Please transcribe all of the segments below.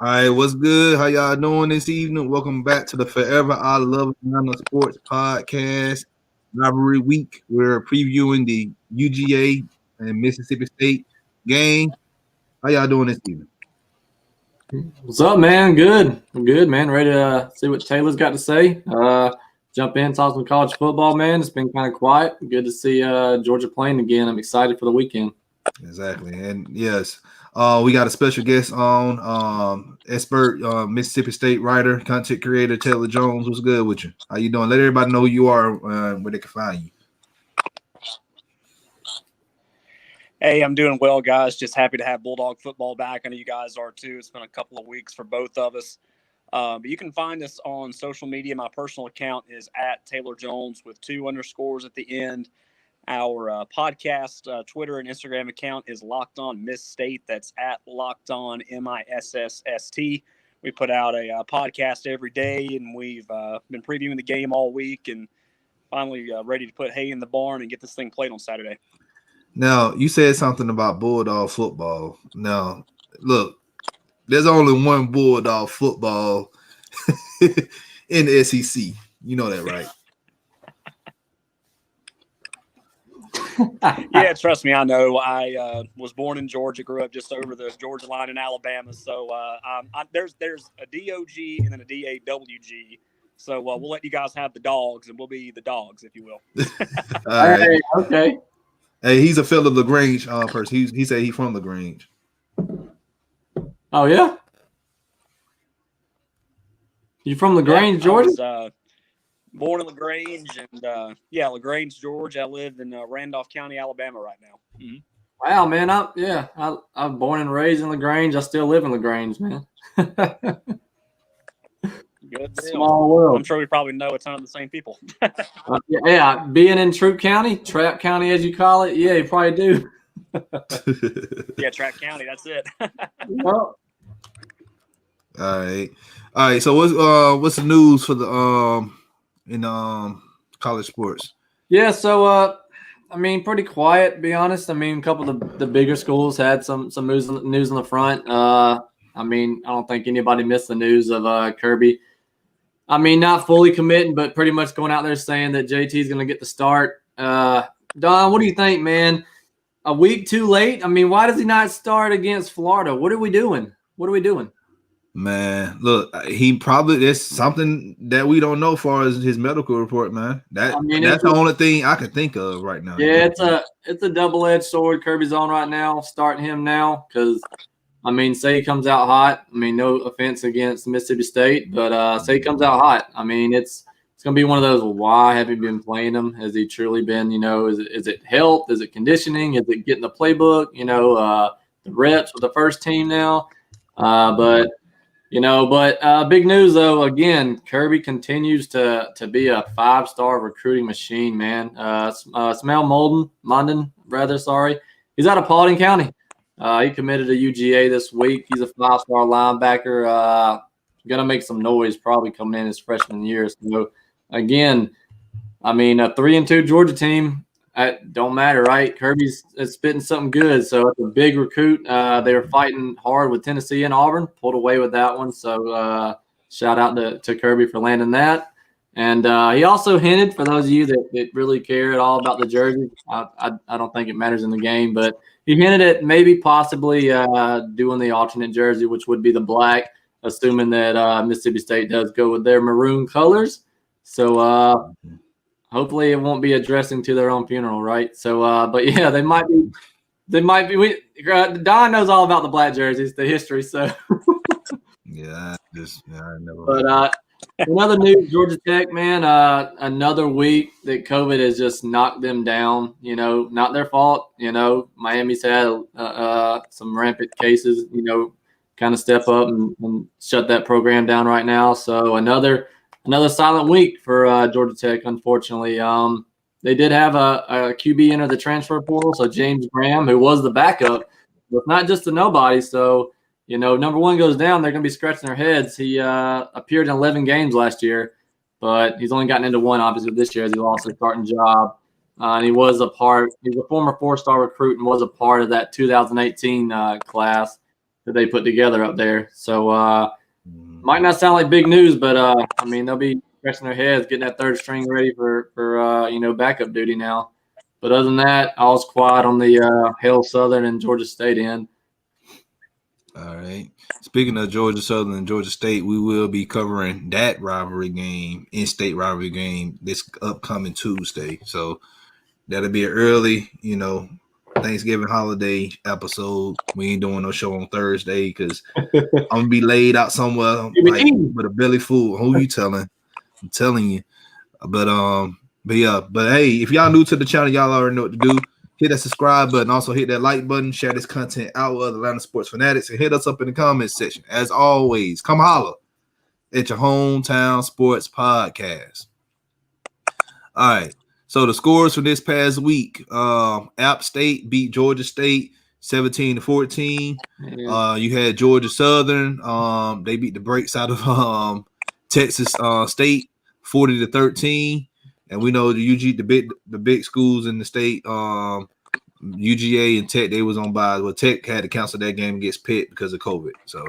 All right, what's good? How y'all doing this evening? Welcome back to the Forever I Love Atlanta Sports Podcast. Rivalry Week. We're previewing the UGA and Mississippi State game. How y'all doing this evening? What's up, man? Good. I'm good, man. Ready to see what Taylor's got to say. Jump in, talk some college football, man. It's been kind of quiet. Good to see Georgia playing again. I'm excited for the weekend. Exactly. And yes, we got a special guest on, expert Mississippi State writer, content creator Taylor Jones. What's good with you? How you doing? Let everybody know who you are, where they can find you. Hey, I'm doing well, guys. Just happy to have Bulldog football back. I know you guys are too. It's been a couple of weeks for both of us. But you can find us on social media. My personal account is at Taylor Jones with 2 underscores at the end. Our podcast Twitter and Instagram account is Locked On Miss State. That's at Locked On MISSST. We put out a podcast every day, and we've been previewing the game all week and finally ready to put hay in the barn and get this thing played on Saturday. Now, you said something about Bulldog football. Now, look, there's only one Bulldog football in the SEC. You know that, right? Yeah, trust me, I know. I was born in Georgia, grew up just over the Georgia line in Alabama. So there's a DOG and then a DAWG. So we'll let you guys have the dogs, and we'll be the dogs, if you will. All right. Hey, okay. Hey, he's a fellow LaGrange person. He said he's from LaGrange. Oh, yeah? You from LaGrange, Georgia? I was, born in LaGrange, and LaGrange, Georgia. I live in Randolph County, Alabama right now. Mm-hmm. Wow, man. I'm born and raised in LaGrange. I still live in LaGrange, man. Good deal. Small world. I'm sure we probably know a ton of the same people. Yeah, being in Troop County, Trap County as you call it, yeah, you probably do. Yeah, Trap County, that's it. Well, All right. So what's the news for the in college sports? yeah, so pretty quiet, to be honest. A couple of the bigger schools had some news on the front. I don't think anybody missed the news of Kirby. Not fully committing, but pretty much going out there saying that JT is going to get the start. Don, what do you think, man? A week too late? Why does he not start against Florida? What are we doing? Man, look, there's something that we don't know as far as his medical report, man. That's the only thing I can think of right now. Yeah, it's a double-edged sword Kirby's on right now, starting him now, because say he comes out hot. No offense against Mississippi State, but say he comes out hot. It's going to be one of those, why have you been playing him? Has he truly been, is it health? Is it conditioning? Is it getting the playbook? The reps with the first team now? But big news, though, again, Kirby continues to be a 5-star recruiting machine, man. Smell Mondon, sorry. He's out of Paulding County. He committed to UGA this week. He's a 5-star linebacker. Going to make some noise probably coming in his freshman year. So, again, a 3-2 Georgia team, don't matter, right? Kirby's spitting something good. So, it's a big recruit. They were fighting hard with Tennessee and Auburn, pulled away with that one. So, shout out to Kirby for landing that. And he also hinted, for those of you that really care at all about the jersey, I don't think it matters in the game, but he hinted at maybe possibly doing the alternate jersey, which would be the black, assuming that Mississippi State does go with their maroon colors. So hopefully it won't be addressing to their own funeral, right? So, but yeah, they might be. Don knows all about the black jerseys, the history. So yeah, I never. But another news, Georgia Tech, man, another week that COVID has just knocked them down. Not their fault. Miami's had some rampant cases, kind of step up and shut that program down right now. So another silent week for Georgia Tech, unfortunately. They did have a QB enter the transfer portal. So James Graham, who was the backup, was not just a nobody. So, number one goes down, they're going to be scratching their heads. He appeared in 11 games last year, but he's only gotten into one, obviously, this year as he lost his starting job. And he's a former 4-star recruit and was a part of that 2018 class. that they put together up there. So might not sound like big news, but I mean they'll be scratching their heads, getting that third string ready for backup duty now. But other than that, all's quiet on the Hail Southern and Georgia State end. All right. Speaking of Georgia Southern and Georgia State, we will be covering that rivalry game, in-state rivalry game, this upcoming Tuesday. So that'll be an early, Thanksgiving holiday episode. We ain't doing no show on Thursday because I'm gonna be laid out somewhere like with a belly full. Who you telling? I'm telling you. But hey, if y'all new to the channel, y'all already know what to do. Hit that subscribe button. Also hit that like button. Share this content out with Atlanta sports fanatics and hit us up in the comments section. As always, come holla at your hometown sports podcast. All right. So the scores for this past week: App State beat Georgia State 17-14. You had Georgia Southern. They beat the brakes out of Texas State 40-13. And we know the big schools in the state, UGA and Tech, they was on bye. Well, Tech had to cancel that game against Pitt because of COVID. So,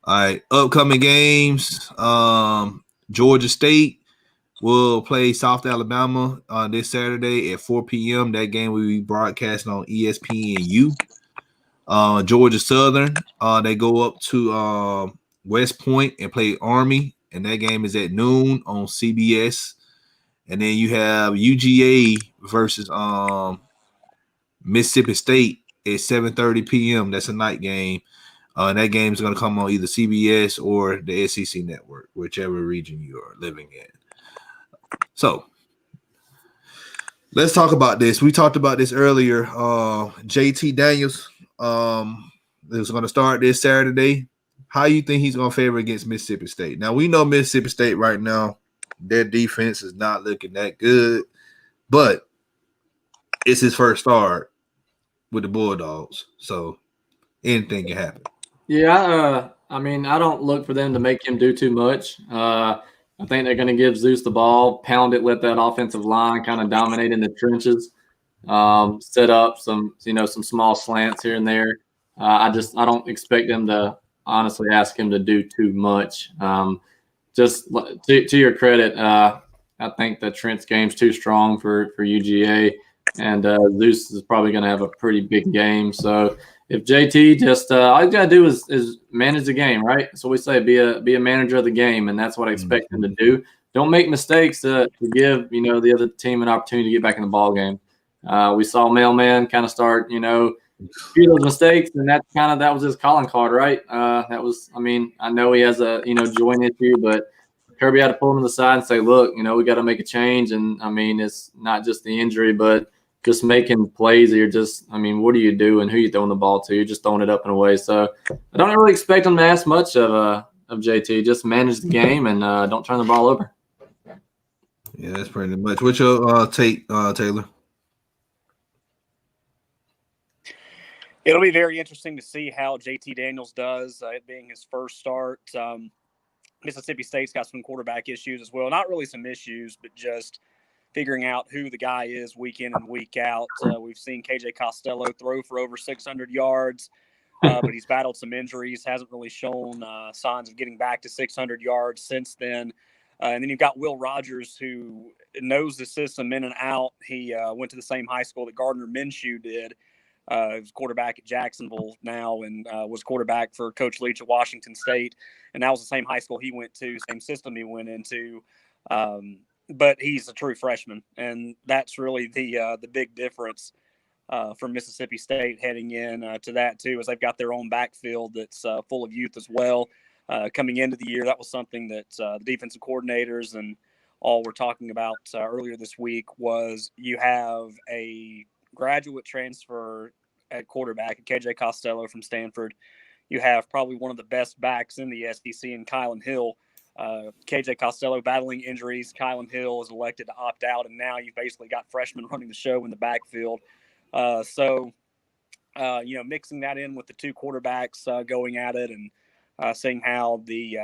all right, upcoming games. Georgia State will play South Alabama this Saturday at 4 p.m. That game will be broadcasting on ESPNU. Georgia Southern, they go up to West Point and play Army, and that game is at noon on CBS. And then you have UGA versus Mississippi State at 7:30 p.m. That's a night game. And that game is going to come on either CBS or the SEC network, whichever region you are living in. So let's talk about this. We talked about this earlier. JT Daniels is going to start this Saturday. How you think he's going to favor against Mississippi State? Now, we know Mississippi State right now, their defense is not looking that good, but it's his first start with the Bulldogs, so anything can happen. Yeah, I mean, I don't look for them to make him do too much. I think they're going to give Zeus the ball, pound it, let that offensive line kind of dominate in the trenches, set up some small slants here and there. I don't expect them to honestly ask him to do too much. Just to your credit, I think that Trent's game's too strong for UGA, and Zeus is probably going to have a pretty big game. So if JT just all he's got to do is manage the game, right? So we say be a manager of the game, and that's what I expect him to do. Don't make mistakes to give the other team an opportunity to get back in the ball game. We saw Mailman kind of start few of those mistakes, and that was his calling card, right? I know he has a joint issue, but Kirby had to pull him to the side and say, look, we got to make a change. And I mean, it's not just the injury, but just making plays that you're just, what are you doing? Who are you throwing the ball to? You're just throwing it up and away. So I don't really expect him to ask much of JT. Just manage the game and don't turn the ball over. Yeah, that's pretty much. What's your take, Taylor? It'll be very interesting to see how JT Daniels does, it being his first start. Mississippi State's got some quarterback issues as well. Not really some issues, but just figuring out who the guy is week in and week out. We've seen KJ Costello throw for over 600 yards, but he's battled some injuries, hasn't really shown signs of getting back to 600 yards since then. And then you've got Will Rogers, who knows the system in and out. He went to the same high school that Gardner Minshew did. He's quarterback at Jacksonville now and was quarterback for Coach Leach at Washington State. And that was the same high school he went to, same system he went into. But he's a true freshman. And that's really the big difference for Mississippi State heading in to that, too, is they've got their own backfield that's full of youth as well. Coming into the year, that was something that the defensive coordinators and all were talking about earlier this week was you have a graduate transfer at quarterback, KJ Costello from Stanford. You have probably one of the best backs in the SEC in Kylan Hill. KJ Costello battling injuries. Kylan Hill is elected to opt out, and now you've basically got freshmen running the show in the backfield. Mixing that in with the two quarterbacks going at it and seeing how the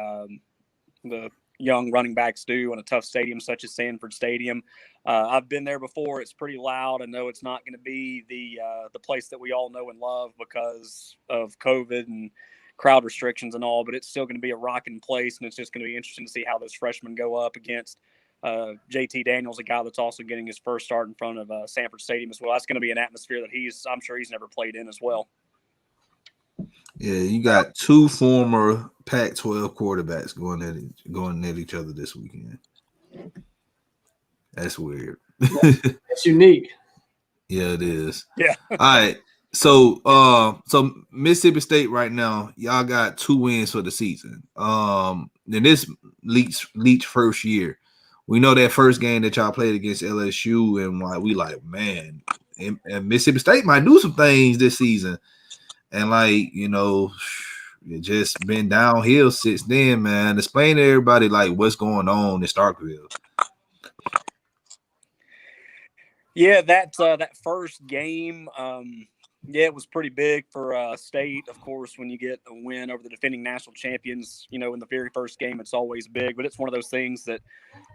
young running backs do in a tough stadium such as Sanford Stadium. I've been there before. It's pretty loud. I know it's not going to be the place that we all know and love because of COVID and crowd restrictions and all, but it's still going to be a rocking place, and it's just going to be interesting to see how those freshmen go up against JT Daniels, a guy that's also getting his first start in front of Sanford Stadium as well. That's going to be an atmosphere that I'm sure he's never played in as well. Yeah, you got two former Pac-12 quarterbacks going at each other this weekend. That's weird. It's unique. Yeah, it is. Yeah. All right. So Mississippi State right now, y'all got 2 wins for the season. And this Leach first year. We know that first game that y'all played against LSU, and we man, and Mississippi State might do some things this season. And it just been downhill since then, man. Explain to everybody what's going on in Starkville. Yeah, that first game, it was pretty big for State. Of course, when you get a win over the defending national champions, in the very first game, it's always big. But it's one of those things that,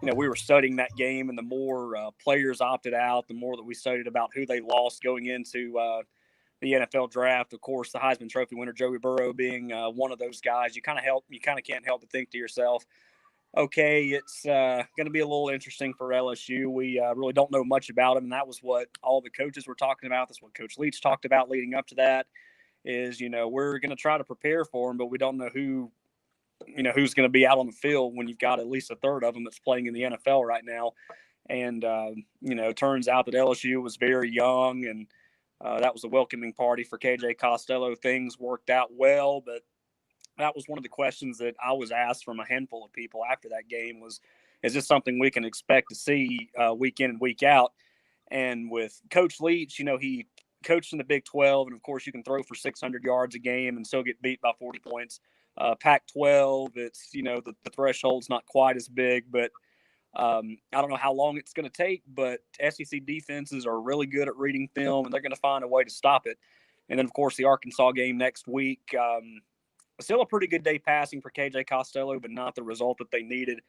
we were studying that game, and the more players opted out, the more that we studied about who they lost going into the NFL draft. Of course, the Heisman Trophy winner Joey Burrow being one of those guys. You kind of can't help but think to yourself, okay, it's going to be a little interesting for LSU. We really don't know much about him, and that was what all the coaches were talking about. That's what Coach Leach talked about leading up to that. Is we're going to try to prepare for him, but we don't know who's going to be out on the field when you've got at least a third of them that's playing in the NFL right now. And it turns out that LSU was very young, and that was a welcoming party for KJ Costello. Things worked out well, but that was one of the questions that I was asked from a handful of people after that game was, is this something we can expect to see week in and week out? And with Coach Leach, he coached in the Big 12, and of course you can throw for 600 yards a game and still get beat by 40 points. Pac-12, it's, the threshold's not quite as big, but I don't know how long it's going to take, but SEC defenses are really good at reading film, and they're going to find a way to stop it. And then, of course, the Arkansas game next week, still a pretty good day passing for KJ Costello, but not the result that they needed.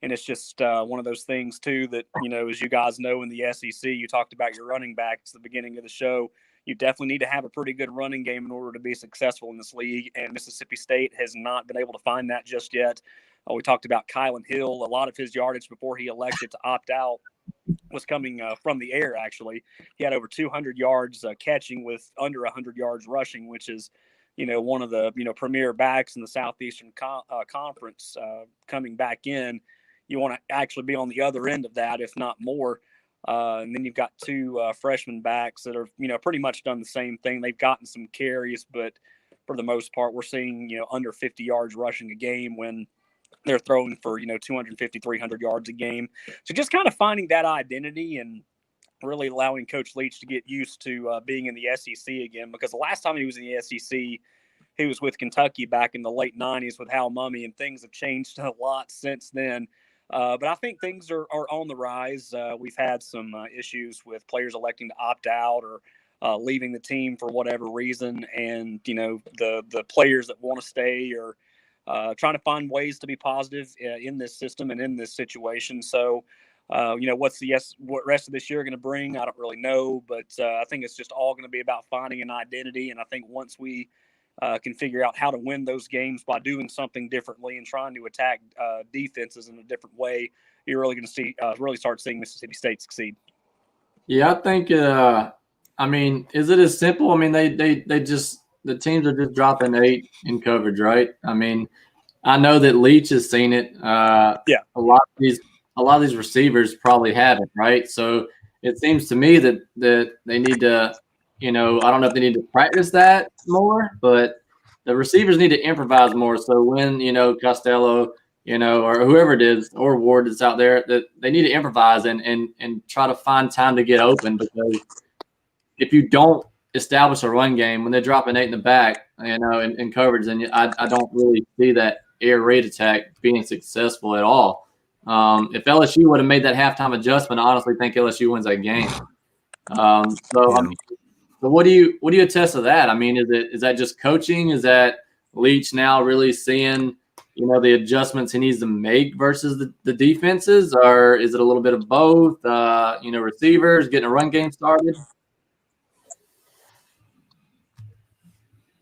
And it's just one of those things, too, that, as you guys know in the SEC, you talked about your running backs at the beginning of the show. You definitely need to have a pretty good running game in order to be successful in this league. And Mississippi State has not been able to find that just yet. We talked about Kylan Hill. A lot of his yardage before he elected to opt out was coming from the air, actually. He had over 200 yards catching with under 100 yards rushing, which is, one of the, premier backs in the Southeastern Conference coming back in. You want to actually be on the other end of that, if not more. And then you've got 2 freshman backs that are, pretty much done the same thing. They've gotten some carries, but for the most part, we're seeing, under 50 yards rushing a game when they're throwing for, 250, 300 yards a game. So just kind of finding that identity and really allowing Coach Leach to get used to being in the SEC again, because the last time he was in the SEC, he was with Kentucky back in the late 90s with Hal Mumme, and things have changed a lot since then. But I think things are on the rise. We've had some issues with players electing to opt out or leaving the team for whatever reason. And, the players that want to stay are trying to find ways to be positive in this system and in this situation. So, what rest of this year going to bring, I don't really know. But I think it's just all going to be about finding an identity. And I think once we can figure out how to win those games by doing something differently and trying to attack defenses in a different way, you're really going to see really start seeing Mississippi State succeed. Yeah, I think. Is it as simple? I mean, they just the teams are just dropping 8 in coverage, right? I mean, I know that Leach has seen it. Yeah, a lot of these receivers probably haven't, right? So it seems to me that they need to. I don't know if they need to practice that more, but the receivers need to improvise more. So when, Costello, or whoever it is, or Ward that's out there, that they need to improvise and try to find time to get open, because if you don't establish a run game when they're dropping 8 in the back, in coverage, then I don't really see that air raid attack being successful at all. If LSU would have made that halftime adjustment, I honestly think LSU wins that game. So what do you attest to that? I mean, is that just coaching? Is that Leach now really seeing, the adjustments he needs to make versus the defenses, or is it a little bit of both? Receivers getting a run game started.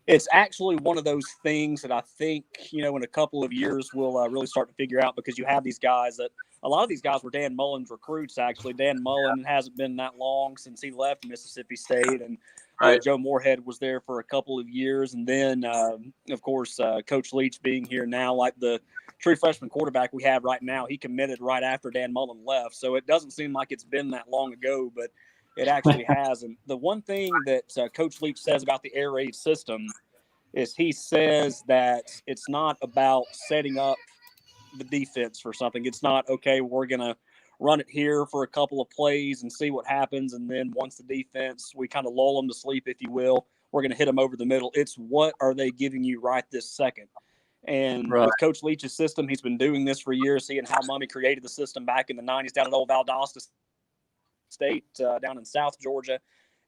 It's actually one of those things that I think, in a couple of years we'll really start to figure out, because you have these guys that a lot of these guys were Dan Mullen's recruits. Actually, Dan Mullen hasn't been that long since he left Mississippi State, and Joe Moorhead was there for a couple of years. And then, of course, Coach Leach being here now, like the true freshman quarterback we have right now, he committed right after Dan Mullen left. So it doesn't seem like it's been that long ago, but it actually has. And the one thing that Coach Leach says about the air raid system is he says that it's not about setting up the defense for something. It's not, okay, we're going to run it here for a couple of plays and see what happens. And then once the defense, we kind of lull them to sleep, if you will, we're going to hit them over the middle. It's what are they giving you right this second? And with Coach Leach's system, he's been doing this for years, seeing how Mummy created the system back in the 90s down at old Valdosta State down in South Georgia.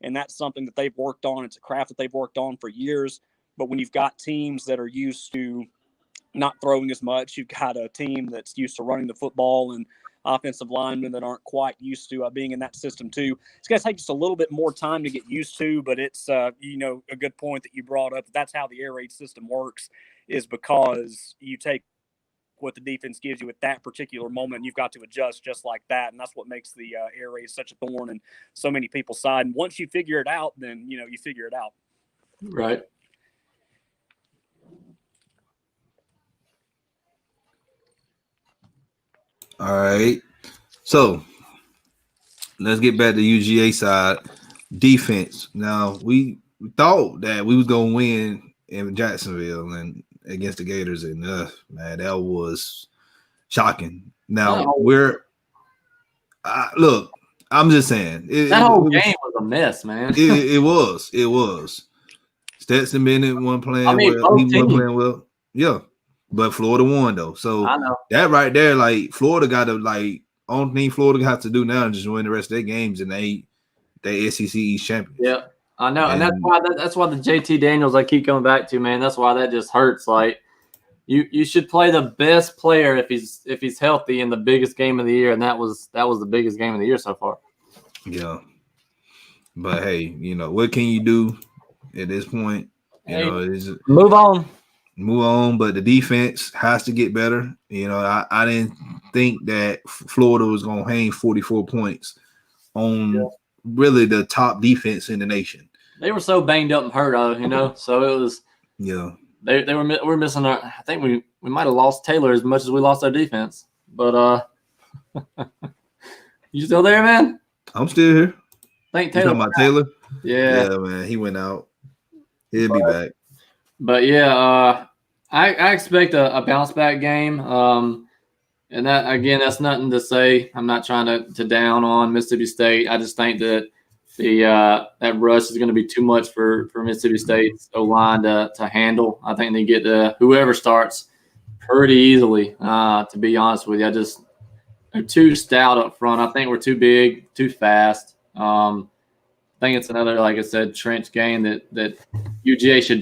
And that's something that they've worked on. It's a craft that they've worked on for years. But when you've got teams that are used to not throwing as much, you've got a team that's used to running the football and offensive linemen that aren't quite used to being in that system too. It's going to take just a little bit more time to get used to, but it's, a good point that you brought up. That's how the air raid system works, is because you take what the defense gives you at that particular moment, and you've got to adjust just like that. And that's what makes the air raid such a thorn in so many people's side. And once you figure it out, then, you figure it out. Right. All right. So let's get back to UGA side. Defense. Now, we thought that we was going to win in Jacksonville and against the Gators, and man, that was shocking. Now, look, I'm just saying. That whole game was a mess, man. It was. Stetson Bennett wasn't playing well. He wasn't playing well. Yeah. But Florida won, though. So that right there, like, Florida got to, like, only thing Florida has to do now is just win the rest of their games, and they SEC East champions. Yeah, I know. And that's why the JT Daniels I keep coming back to, man. That's why that just hurts. Like, you should play the best player if he's healthy in the biggest game of the year, and that was the biggest game of the year so far. Yeah. But, hey, what can you do at this point? Move on. But the defense has to get better. I didn't think that Florida was going to hang 44 points on really the top defense in the nation. They were so banged up and hurt, so it was – yeah. They were missing our – I think we might have lost Taylor as much as we lost our defense. But you still there, man? I'm still here. Think Taylor. You talking about Taylor? Yeah. Yeah, man. He went out. He'll be back. But yeah, I expect a bounce back game. And that, again, that's nothing to say. I'm not trying to down on Mississippi State. I just think that that rush is going to be too much for Mississippi State's O-line to handle. I think they get whoever starts pretty easily. To be honest with you, they're too stout up front. I think we're too big, too fast. I think it's another, like I said, trench game that UGA should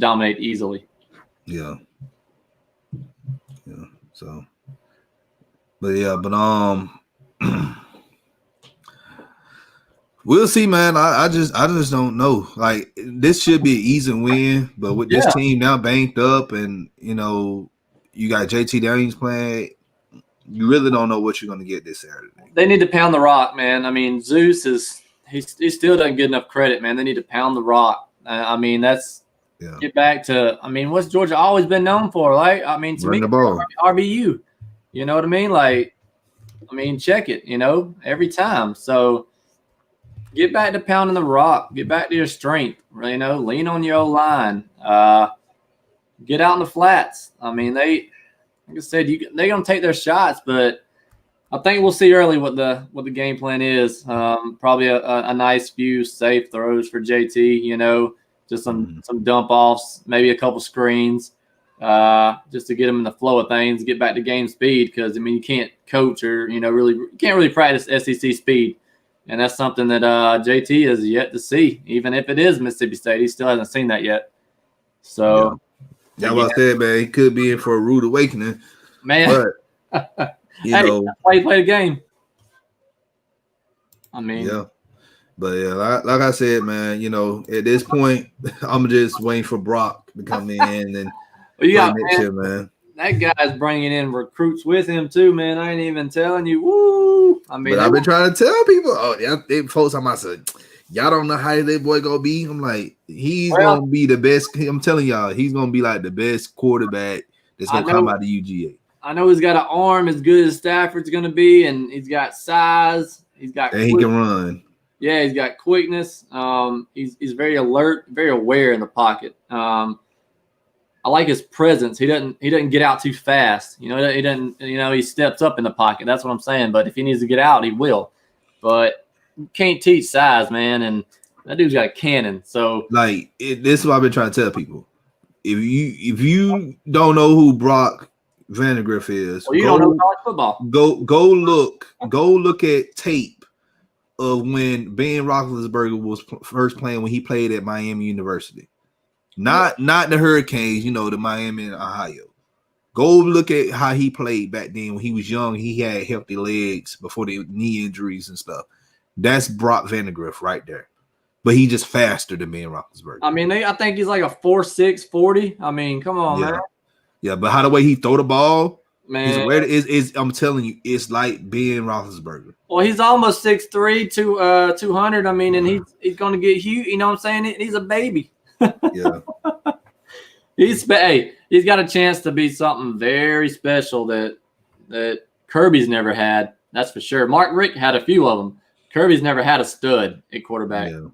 dominate easily. Yeah. So, but we'll see, man. I just don't know. Like, this should be an easy win, but with this team now banked up, and you got JT Daniels playing, you really don't know what you're going to get this Saturday. They need to pound the rock, man. I mean, Zeus he still doesn't get enough credit, man. They need to pound the rock. Get back to, what's Georgia always been known for? Like, to me, RBU. You know what I mean? Like, check it, every time. So get back to pounding the rock. Get back to your strength, lean on your line. Get out in the flats. They, like I said, they're going to take their shots, but I think we'll see early what the game plan is. Probably a nice few safe throws for JT, just some dump offs, maybe a couple screens, just to get him in the flow of things, get back to game speed. Because you can't coach or you can't really practice SEC speed, and that's something that JT has yet to see. Even if it is Mississippi State, he still hasn't seen that yet. So That's what I said, man. He could be in for a rude awakening, man. But you hey, know, that's why you play the game. I mean, yeah. But yeah, like I said, man, you know, at this point, I'm just waiting for Brock to come in and well, you got next year, man. That guy's bringing in recruits with him too, man. I ain't even telling you. Woo! I mean, but I've been trying to tell people, they folks, I said, y'all don't know how that boy gonna be. I'm like, he's gonna be the best. I'm telling y'all, he's gonna be like the best quarterback that's gonna come out of UGA. I know he's got an arm as good as Stafford's gonna be, and he's got size. He's got and he can run. Yeah, he's got quickness. He's very alert, very aware in the pocket. I like his presence. He doesn't get out too fast. You know, he doesn't. You know, he steps up in the pocket. That's what I'm saying. But if he needs to get out, he will. But you can't teach size, man. And that dude's got a cannon. So like this is what I've been trying to tell people. If you don't know who Brock Vandegrift is, well, you don't know college football. Go look at tape of when Ben Roethlisberger was first playing when he played at Miami University. Not the Hurricanes, you know, the Miami and Ohio. Go look at how he played back then when he was young. He had healthy legs before the knee injuries and stuff. That's Brock Vandegrift right there. But he's just faster than Ben Roethlisberger. I mean, I think he's like a 4.6 40. I mean, come on, man. Yeah, but how the way he throw the ball, man, is I'm telling you, it's like Ben Roethlisberger. Well, he's almost 6'3", 200. I mean, and he's going to get huge. You know what I'm saying? He's a baby. Yeah. He's got a chance to be something very special that Kirby's never had. That's for sure. Mark Richt had a few of them. Kirby's never had a stud at quarterback. Yeah.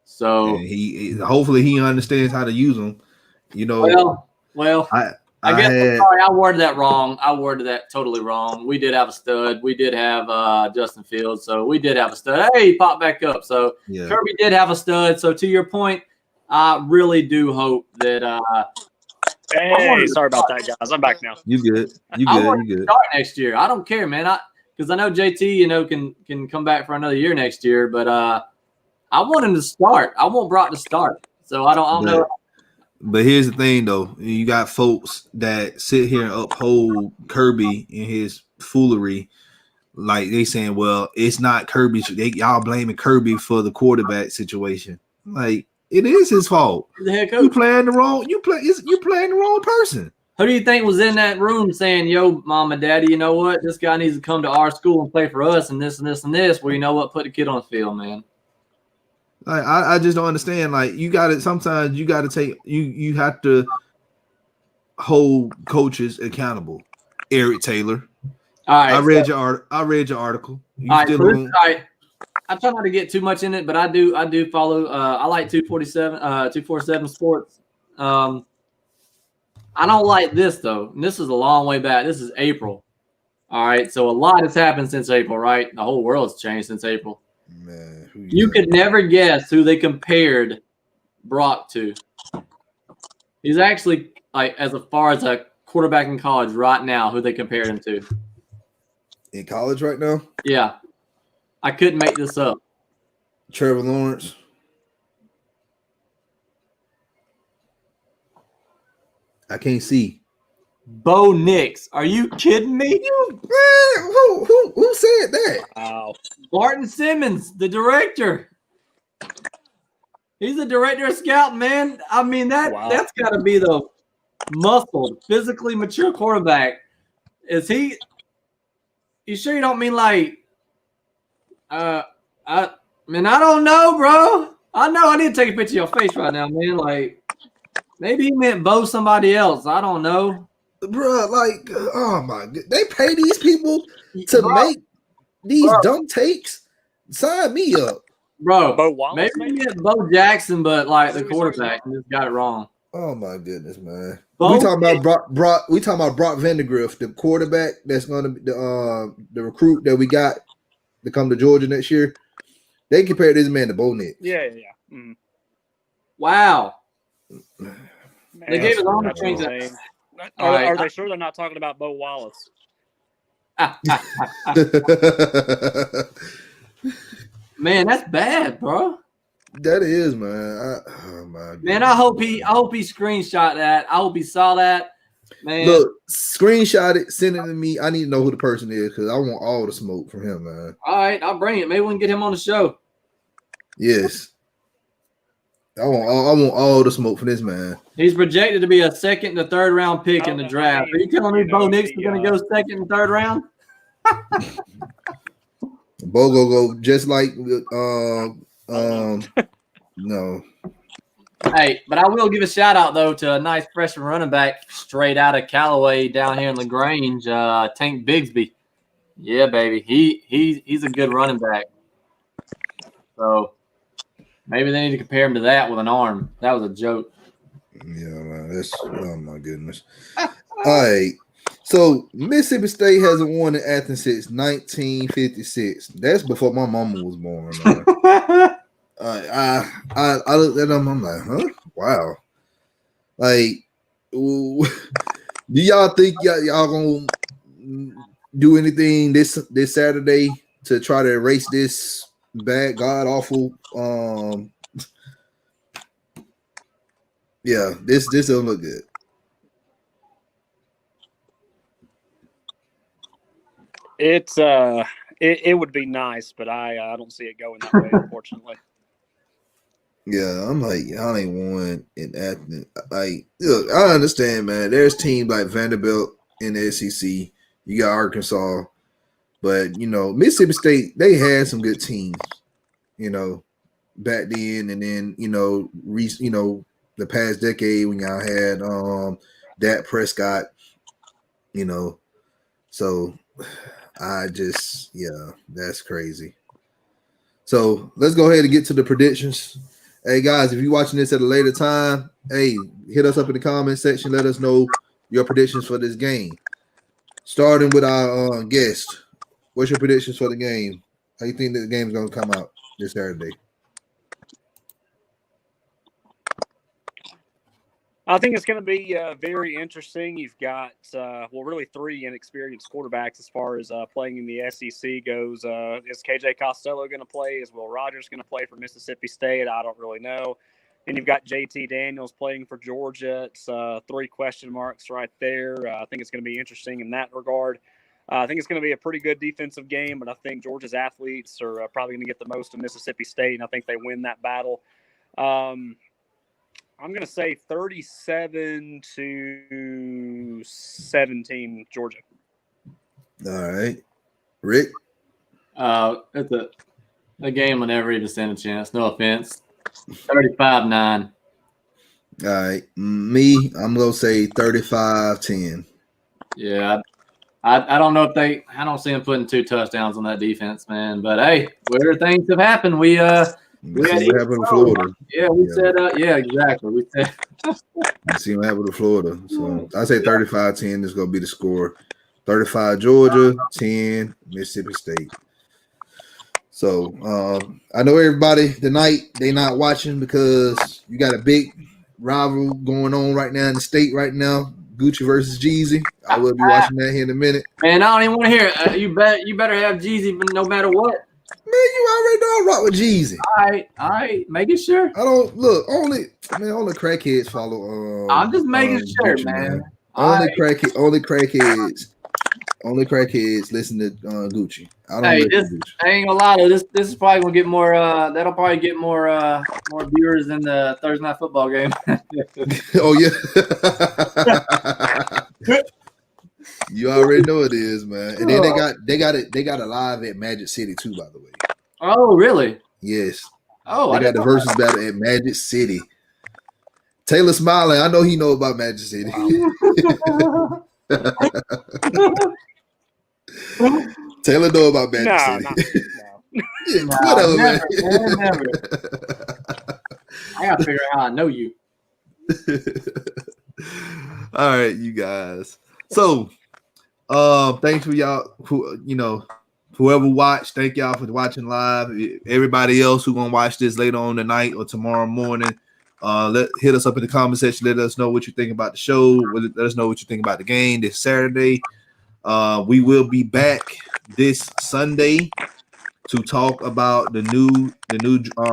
So he hopefully he understands how to use them. You know. Well, I guess sorry, I worded that wrong. I worded that totally wrong. We did have a stud. We did have Justin Fields. So we did have a stud. Hey, he popped back up. So Kirby did have a stud. So to your point, I really do hope that hey, sorry about that, guys. I'm back now. You good. I want to start next year. I don't care, man. Because I know JT, you know, can come back for another year next year, but I want him to start. I want Brock to start. So I don't know. But here's the thing, though. You got folks that sit here and uphold Kirby in his foolery. Like they saying, well, it's not Kirby. Y'all blaming Kirby for the quarterback situation. Like, it is his fault. The head coach. You playing the wrong person. Who do you think was in that room saying, yo, mom and daddy, you know what? This guy needs to come to our school and play for us and this and this and this. Well, you know what? Put the kid on the field, man. Like, I just don't understand. Like, sometimes you got to take – you have to hold coaches accountable. Eric Taylor. All right. I read your article. All right. I try not to get too much in it, but I do follow. I like 247 Sports. I don't like this though. And this is a long way back. This is April. All right, so a lot has happened since April, right? The whole world's changed since April. Man, you could never guess who they compared Brock to. He's actually like as far as a quarterback in college right now. Who they compared him to? In college right now? Yeah. I couldn't make this up. Trevor Lawrence. I can't see. Bo Nix. Are you kidding me? Who said that? Wow. Barton Simmons, the director. He's the director of scouting, man. I mean, that's got to be the muscled, physically mature quarterback. Is he? You sure you don't mean like? I don't know, bro. I know I need to take a picture of your face right now, man. Like, maybe he meant Bo somebody else. I don't know. Bro, like, oh my God. They pay these people to make these dumb takes. Sign me up. Bro, Bo Wallace, maybe he meant Bo Jackson, but like the quarterback just got it wrong. Oh my goodness, man. We talking about Brock Vandegrift, the quarterback that's gonna be the recruit that we got to come to Georgia next year. They compared this man to Bo Nix. Yeah. Mm. Wow. Man, they gave us all the change. Are they sure they're not talking about Bo Wallace? Man, that's bad, bro. That is, man. Oh my Man, goodness. I hope he screenshot that. I hope he saw that. Man, Look, screenshot it, send it to me. I need to know who the person is because I want all the smoke from him, man. all right, I'll bring it. Maybe we can get him on the show. Yes. I want all the smoke from this man. He's projected to be a second to third round pick in the draft. Are you telling me Bo Nix is going to go second and third round? Bo go just like no. Hey, but I will give a shout out though to a nice freshman running back straight out of Callaway down here in LaGrange, Tank Bigsby. Yeah, baby, he's a good running back. So maybe they need to compare him to that with an arm. That was a joke. Yeah, man, that's oh my goodness. All right. So Mississippi State hasn't won in Athens since 1956. That's before my mama was born. Man. I looked at them. I'm like, huh? Wow. Like, do y'all think y'all gonna do anything this Saturday to try to erase this bad, god awful? Yeah, this don't look good. It would be nice, but I don't see it going that way, unfortunately. Yeah, I'm like, y'all ain't won in Athens. Like, look, I understand, man. There's teams like Vanderbilt in the SEC. You got Arkansas, but Mississippi State, they had some good teams, back then, and then the past decade when y'all had Dak Prescott, so that's crazy. So let's go ahead and get to the predictions. Hey guys, if you're watching this at a later time, hey, hit us up in the comment section. Let us know your predictions for this game. Starting with our guest, what's your predictions for the game? How you think the game's gonna come out this Saturday? I think it's going to be very interesting. You've got, really three inexperienced quarterbacks as far as playing in the SEC goes. Is KJ Costello going to play? Is Will Rogers going to play for Mississippi State? I don't really know. And you've got JT Daniels playing for Georgia. It's three question marks right there. I think it's going to be interesting in that regard. I think it's going to be a pretty good defensive game, but I think Georgia's athletes are probably going to get the most of Mississippi State, and I think they win that battle. I'm going to say 37-17 Georgia. All right. Rick? It's a game will never even stand a chance. No offense. 35-9. All right. Me, I'm going to say 35-10. Yeah. I don't know if I don't see them putting 2 touchdowns on that defense, man. But, hey, weird things have happened. We what happened in Florida. Yeah, we said, exactly. We said. See what happened to Florida. So I say 35-10 is going to be the score. 35 Georgia, 10 Mississippi State. So I know everybody tonight, they not watching because you got a big rival going on right now in the state right now. Gucci versus Jeezy. I will be watching that here in a minute. Man, I don't even want to hear it. You better have Jeezy no matter what. Man, you already know I rock with Jeezy. All right, making sure. I don't look only crackheads follow. I'm just making sure, Gucci, man. Only crackheads listen to Gucci. I don't. Hey, I ain't gonna lie though. This is probably gonna get more. That'll probably get more viewers than the Thursday night football game. Oh yeah. You already know it is, man. And then they got it live at Magic City too, by the way. Oh, really? Yes. Oh, they got the versus battle at Magic City. Taylor smiling. I know he know about Magic City. Taylor know about Magic City. Whatever, man. Never. I gotta figure out how I know you. All right, you guys. So, thanks for y'all. Whoever watched, thank y'all for watching live. Everybody else who gonna watch this later on tonight or tomorrow morning, hit us up in the comment section. Let us know what you think about the show. Let us know what you think about the game this Saturday. We will be back this Sunday to talk about the new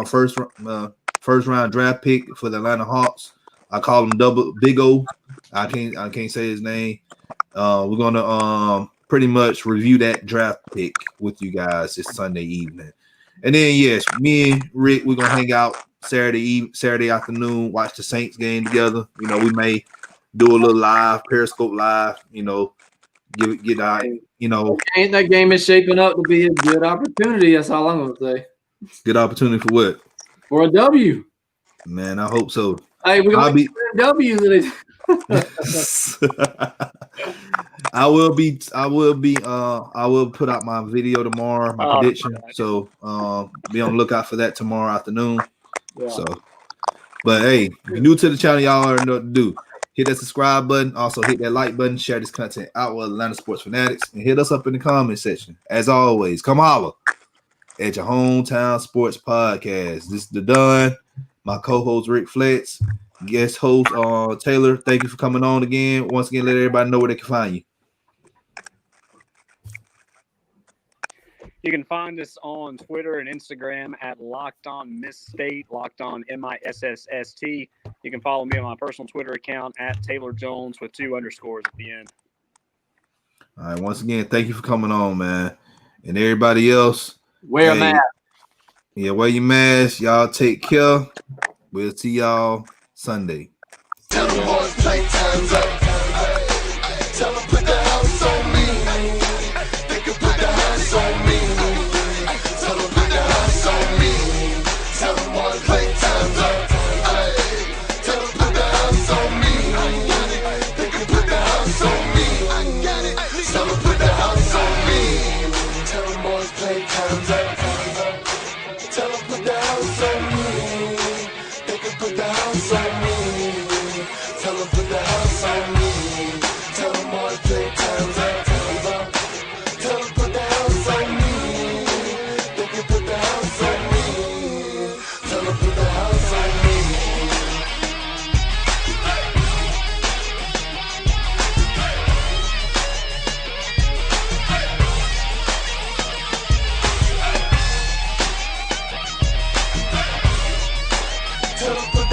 first round draft pick for the Atlanta Hawks. I call him Double Big O. I can't say his name. We're gonna pretty much review that draft pick with you guys this Sunday evening. And then yes, me and Rick, we're gonna hang out Saturday afternoon, watch the Saints game together. You know, we may do a little live, Periscope live, you know, get out, you know. That game is shaping up to be a good opportunity. That's all I'm gonna say. Good opportunity for what? For a W. Man, I hope so. Hey, we're gonna be W's. I will put out my video tomorrow, my prediction. So be on the lookout for that tomorrow afternoon. Yeah. So, but hey, if you're new to the channel, y'all already know what to do. Hit that subscribe button. Also hit that like button. Share this content out with Atlanta sports fanatics, and hit us up in the comment section. As always, come holla at your hometown sports podcast. This is the Don. My co-host Rick Fletch, guest host Taylor. Thank you for coming on again. Once again, let everybody know where they can find you. You can find us on Twitter and Instagram at Locked On Miss State, Locked On MISSST. You can follow me on my personal Twitter account at Taylor Jones with 2 underscores at the end. All right. Once again, thank you for coming on, man. And everybody else, wear a mask. Yeah, wear your mask. Y'all take care. We'll see y'all Sunday. Tell them boys playtime's up. Tell them put the house on me. They can put the house on me. Tell them put the house on me. Tell them boys playtime's up. Tell them put the house on me. They can put the house on me. Tell them put the house on me. Tell them boys playtime's up. Tell them put the house on me. They can put the house on me. Tell them put the house on me. Tell them boys playtime's up. Tell them put the house on me. They can put the house on me. Tell them put the house on me. Tell them put